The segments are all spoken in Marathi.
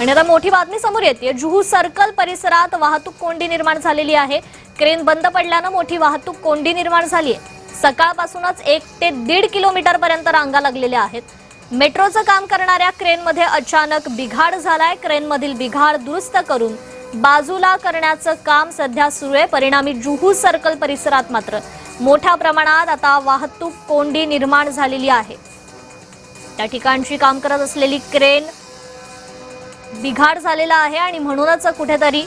आणि आता मोठी बातमी समोर येते। जुहू सर्कल परिसरात वाहतूक कोंडी निर्माण झालेली आहे। क्रेन बंद पडल्याने मोठी वाहतूक कोंडी निर्माण झाली आहे। सकाळपासूनच 1 ते 1.5 किलोमीटर पर्यंत रांगा लागलेल्या आहेत। मेट्रोचं काम करणाऱ्या क्रेनमध्ये अचानक बिघाड झालाय। क्रेनमधील बिघाड दुरुस्त करून बाजूला करण्याचं काम सध्या सुरू आहे। परिणामी जुहू सर्कल परिसरात मात्र मोठ्या प्रमाणात आता वाहतूक कोंडी निर्माण झालेली आहे। त्या ठिकाणची काम करत असलेली क्रेन बिघाड झालेला आहे आणि म्हणूनच कुठेतरी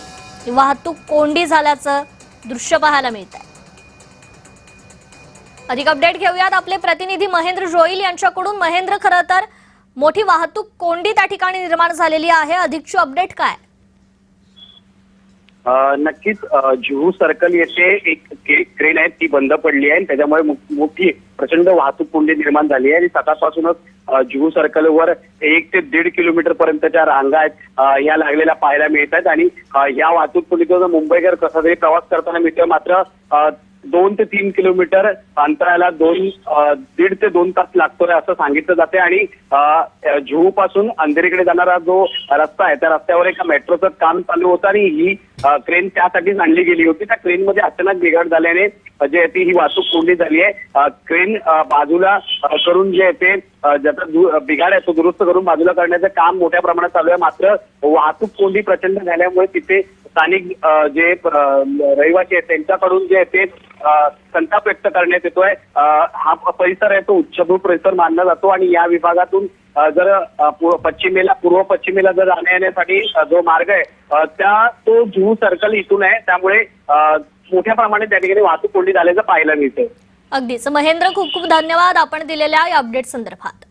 वाहतूक कोंडी झाल्याचं दृश्य पाहायला मिळतंय। अधिक अपडेट घेऊयात आपले प्रतिनिधी महेंद्र जोईल यांच्याकडून। महेंद्र, खरं तर मोठी वाहतूक कोंडी त्या ठिकाणी निर्माण झालेली आहे, अधिकची अपडेट काय? नक्कीच जुहू सर्कल येथे एक क्रेन आहे ती बंद पडली आहे। त्याच्यामुळे मोठी प्रचंड वाहतूक कोंडी निर्माण झाली आहे आणि सकाळपासूनच जुहू सर्कलवर 1 ते 1.5 किलोमीटर पर्यंतच्या रांगा आहेत या लागलेल्या पाहायला मिळत आहेत। आणि या वाहतूक कोंडीतून मुंबईकर कसा तरी प्रवास करताना मिळतोय। मात्र 2 ते 3 किलोमीटर अंतराला 1.5 ते 2 तास लागतोय असं सांगितलं जाते। आणि जुहू पासून अंधेरीकडे जाणारा जो रस्ता आहे त्या रस्त्यावर एका मेट्रोचं काम चालू होतं आणि ही क्रेन त्यासाठीच आणली गेली होती। त्या क्रेनमध्ये अचानक बिघाड झाल्याने जे ती ही वाहतूक कोंडी झाली आहे। क्रेन बाजूला करून जे ते ज्याचा बिघाड आहे तो दुरुस्त करून बाजूला करण्याचं काम मोठ्या प्रमाणात चालू आहे। मात्र वाहतूक कोंडी प्रचंड झाल्यामुळे तिथे स्थानिक जे रहिवासी आहेत त्यांच्याकडून जे ते संताप व्यक्त करण्यात येतोय। हा परिसर आहे तो उच्चभ्रू परिसर मानला जातो आणि या विभागातून जर पूर्व पश्चिमेला जर जाण्या येण्यासाठी जो मार्ग आहे तो जुहू सर्कल इथून आहे। त्यामुळे मोठ्या प्रमाणात त्या ठिकाणी वाहतूक कोंडी झाल्याचं पाहायला मिळतं। अगदीच महेंद्र, खूप खूप धन्यवाद आपण दिलेल्या या अपडेट संदर्भात।